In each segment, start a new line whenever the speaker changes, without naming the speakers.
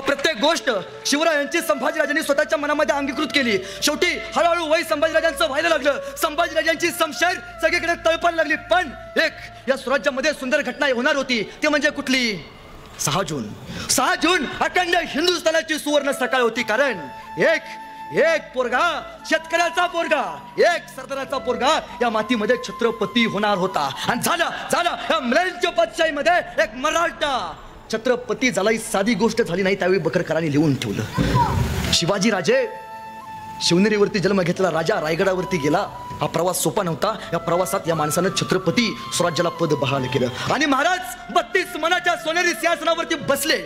प्रत्येक गोष्ट शिवरायांची संभाजीराजांनी स्वतःच्या मनामध्ये अंगीकृत केली. शेवटी हळूहळू वय संभाजीराजांचं व्हायला लागलं. संभाजीराजांची समशेर सगळीकडे तळपायला लागली. पण एक या स्वराज्यामध्ये सुंदर घटना होणार होती. ती म्हणजे कुठली? 6 जून अखंड हिंदुस्थानाची सुवर्ण सकाळ होती. कारण एक पोरगा, शेतकऱ्याचा पोरगा, एक सरदाराचा पोरगा या मातीमध्ये छत्रपती होणार होता. आणि झाला या म्लेच्छ पदशाहीमध्ये एक मराठा छत्रपती झाला. ही साधी गोष्ट झाली नाही. त्यावेळी बकरकरांनी लिहून ठेवलं. शिवाजी राजे शिवनेरीवरती जन्म घेतला, राजा रायगडावरती गेला. हा प्रवास सोपा नव्हता. या प्रवासात या माणसानं छत्रपती स्वराज्याला पद बहाल केलं. आणि महाराज 32 मनाच्या सोनेरी सिंहासनावरती बसले.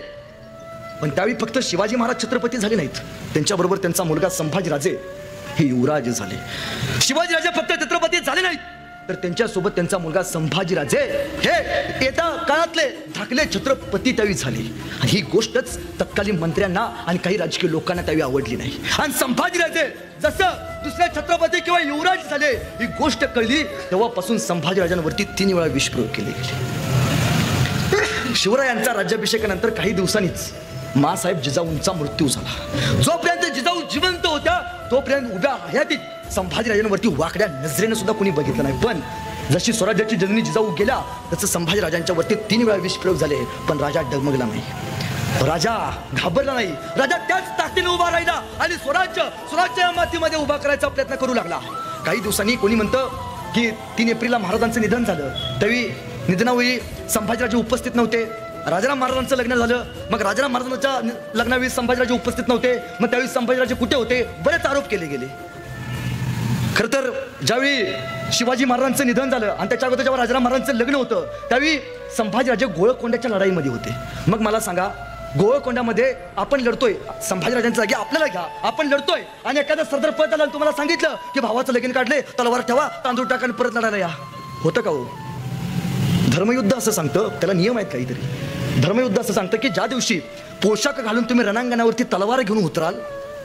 पण त्यावेळी फक्त शिवाजी महाराज छत्रपती झाले नाहीत, त्यांच्याबरोबर त्यांचा मुलगा संभाजीराजे हे युवराज झाले. शिवाजीराजे फक्त छत्रपती झाले नाहीत, तर त्यांच्यासोबत त्यांचा मुलगा संभाजीराजे हे येत्या काळातले धाकले छत्रपती त्यावेळी झाले. ही गोष्टच तत्कालीन मंत्र्यांना आणि काही राजकीय लोकांना त्यावेळी आवडली नाही. आणि संभाजीराजे जसं दुसरे छत्रपती किंवा युवराज झाले, ही गोष्ट कळली तेव्हापासून संभाजीराजांवरती 3 वेळा विषप्रयोग केले गेले. शिवरायांचा राज्याभिषेकानंतर काही दिवसांनीच मासाहेब जिजाऊंचा मृत्यू झाला. जोपर्यंत जिजाऊ जिवंत होत्या तोपर्यंत उभ्या हयातीत संभाजीराजांवरती वाकड्या नजरेनं सुद्धा कोणी बघितलं नाही. पण जशी स्वराज्याची जननी जिजाऊ गेल्या तसं संभाजीराजांच्या वरती 3 वेळा विषप्रयोग झाले. पण राजा डगमगला नाही, राजा घाबरला नाही. राजा त्याच ताकदीने उभा राहिला आणि स्वराज्य मातीमध्ये उभा करायचा प्रयत्न करू लागला. काही दिवसांनी कोणी म्हणतं की 3 एप्रिलला महाराजांचं निधन झालं. त्यावेळी निधनावेळी संभाजीराजे उपस्थित नव्हते. राजाराम महाराजांचं लग्न झालं. मग राजाराम महाराजांच्या लग्नावेळी संभाजीराजे उपस्थित नव्हते. मग त्यावेळी संभाजीराजे कुठे होते? बरेच आरोप केले गेले. खरं तर ज्यावेळी शिवाजी महाराजांचं निधन झालं आणि त्याच्या अगोदर जेव्हा राजाराम महाराजांचं लग्न होतं त्यावेळी संभाजीराजे गोळकोंड्याच्या लढाईमध्ये होते. मग मला सांगा, गोळकोंड्यामध्ये आपण लढतोय, संभाजीराजांच्या जागी आपल्याला घ्या, आपण लढतोय आणि एखादा सरदार पळत आला तुम्हाला सांगितलं की भावाचं लगीन काढले, तलवार ठेवा, तांदूळ टाका आणि परत लढायला या, होतं का हो? धर्मयुद्ध असं सांगतं, त्याला नियम आहेत काहीतरी. धर्मयुद्ध असं सांगतं की ज्या दिवशी पोशाख घालून तुम्ही रणांगणावरती तलवार घेऊन उतराल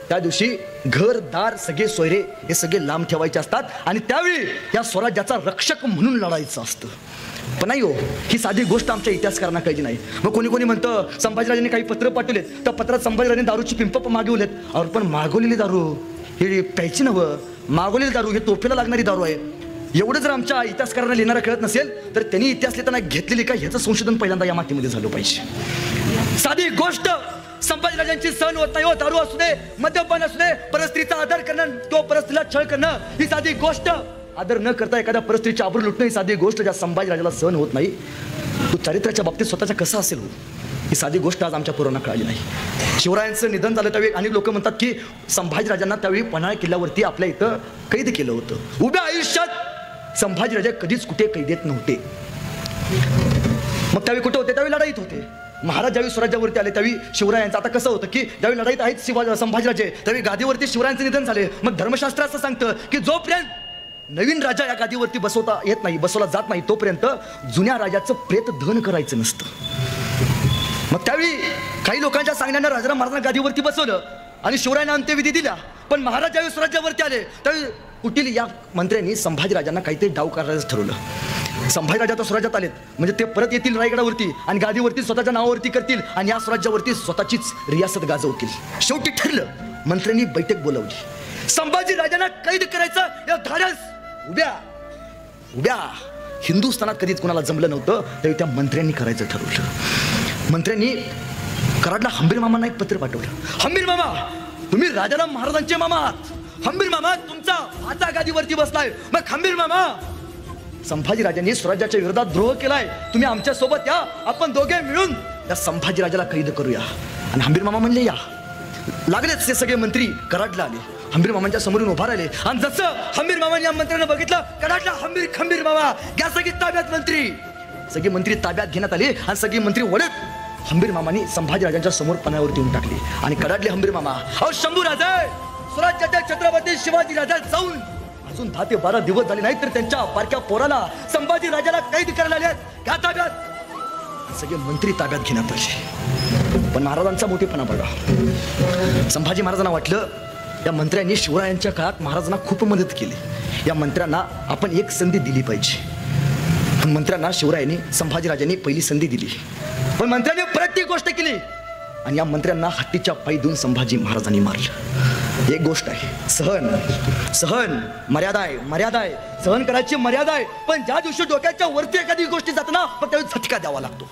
त्या दिवशी घर दार सगळे सोयरे हे सगळे लांब ठेवायचे असतात आणि त्यावेळी या स्वराज्याचा रक्षक म्हणून लढायचं असतं. पण नाही हो, ही साधी गोष्ट आमच्या इतिहासकारांना कळली नाही. मग कोणी म्हणतं संभाजीराजांनी काही पत्र पाठवलेत, त्या पत्रात संभाजीराजांनी दारूची पिंप मागवलेत. अरे पण मागवलेली दारू हे प्यायची नव्हं, मागवलेली दारू हे तोफेला लागणारी दारू आहे. एवढं जर आमच्या इतिहासकारांना लिहिणारा कळत नसेल तर त्यांनी इतिहास लिहिताना घेतलेली काय ह्याचं संशोधन पहिल्यांदा या मातीमध्ये झालं पाहिजे. साधी गोष्ट संभाजीराजांची सहन होत नाही हो. दारू असू दे, मद्यपान असू दे, परस्त्रीचा आदर करणं, तो परस्त्रीला छळ करणं, ही साधी गोष्ट. आदर न करता एखाद्या परस्त्रीची आबरू लुटणं ही साधी गोष्ट ज्या संभाजीराजाला सहन होत नाही. तो चारित्र्याच्या बाबतीत स्वतःचा कसा असेल हो? ही साधी गोष्ट आज आमच्या पोरांना कळली नाही. शिवरायांचं निधन झालं त्यावेळी अनेक लोक म्हणतात की संभाजीराजांना त्यावेळी पन्हाळा किल्ल्यावरती आपल्या इथं कैद केलं होतं. उभ्या आयुष्यात संभाजीराजे कधीच कुठे कैदेत नव्हते. मग त्यावेळी कुठे होते? त्यावेळी लढाईत होते. महाराज ज्यावेळी स्वराज्यावरती आले त्यावेळी शिवरायांचं आता कसं होतं की ज्यावेळी लढाईत आहेत संभाजीराजे त्यावेळी गादीवरती शिवरायांचं निधन झाले. मग धर्मशास्त्र असं सांगतं की जोपर्यंत नवीन राजा या गादीवरती बसवता येत नाही, बसवला जात नाही, तोपर्यंत जुन्या राजाचं प्रेत दहन करायचं नसतं. मग त्यावेळी काही लोकांच्या सांगण्यानं राजाराम महाराजांना गादीवरती बसवलं आणि शिवरायांना अंत्यविधी दिला. पण महाराज ज्यावेळी स्वराज्यावरती आले त्यावेळी कुटील या मंत्र्यांनी संभाजीराजांना काहीतरी डाव करायचं ठरवलं. संभाजीराजा आता स्वराज्यात आलेत म्हणजे ते परत येतील रायगडावरती आणि गादीवरती स्वतःच्या नावावरती करतील आणि या स्वराज्यावरती स्वतःचीच रियासत गाजवतील. शेवटी ठरलं, मंत्र्यांनी बैठक बोलावली. संभाजीराजांना कैद करायचं या धाडस उभ्या हिंदुस्थानात कधीच कोणाला जमलं नव्हतं. त्यावेळी त्या मंत्र्यांनी करायचं ठरवलं. मंत्र्यांनी कराडला हंबीर मामांना एक पत्र पाठवलं. हंबीर मामा, तुम्ही राजाराम महाराजांचे मामा आहात. हंबीर मामा तुमचा आता गादीवरती बसलाय. मग हंबीर मामा, संभाजीराजांनी स्वराज्याच्या विरोधात द्रोह केलाय, तुम्ही आमच्या सोबत या, आपण दोघे मिळून त्या संभाजीराजाला कैद करूया. आणि हंबीर मामा म्हणले या. लागलेच ते सगळे मंत्री कराडला आले. हंबीर मामांच्या समोरून उभा राहिले आणि जसं हंबीर मामांनी या मंत्र्यांना बघितलं, कराडला खंबीर मामा घ्या सगळी ताब्यात मंत्री. सगळे मंत्री ताब्यात घेण्यात आले आणि सगळे मंत्री वळत हंबीर मामांनी संभाजीराजांच्या समोर पणावरती येऊन टाकले आणि कराडले हंबीर मामा, अहो शंभूराजे, स्वराज्याच्या छत्रपती शिवाजी राजा जाऊन अजून 10 ते 12 दिवस झाले नाहीत तर त्यांच्या बारक्या पोराला संभाजीराजाला कैद करायला आले. घ्या ताब्यात. सगळे मंत्री ताब्यात घेण्यात आले. पण महाराजांचा मोठेपणा बघा. संभाजी महाराजांना वाटलं या मंत्र्यांनी शिवरायांच्या काळात महाराजांना खूप मदत केली, या मंत्र्यांना आपण एक संधी दिली पाहिजे. मंत्र्यांना शिवरायांनी संभाजीराजांनी पहिली संधी दिली. पण मंत्र्यांनी परत ती गोष्ट केली आणि या मंत्र्यांना हत्तीच्या पायी देऊन संभाजी महाराजांनी मारलं. एक गोष्ट आहे, सहन मर्यादा आहे, सहन करायची मर्यादा आहे. पण ज्या दिवशी डोक्याच्या वरती एखादी गोष्टी जात ना, पण त्यावेळी झटका द्यावा लागतो.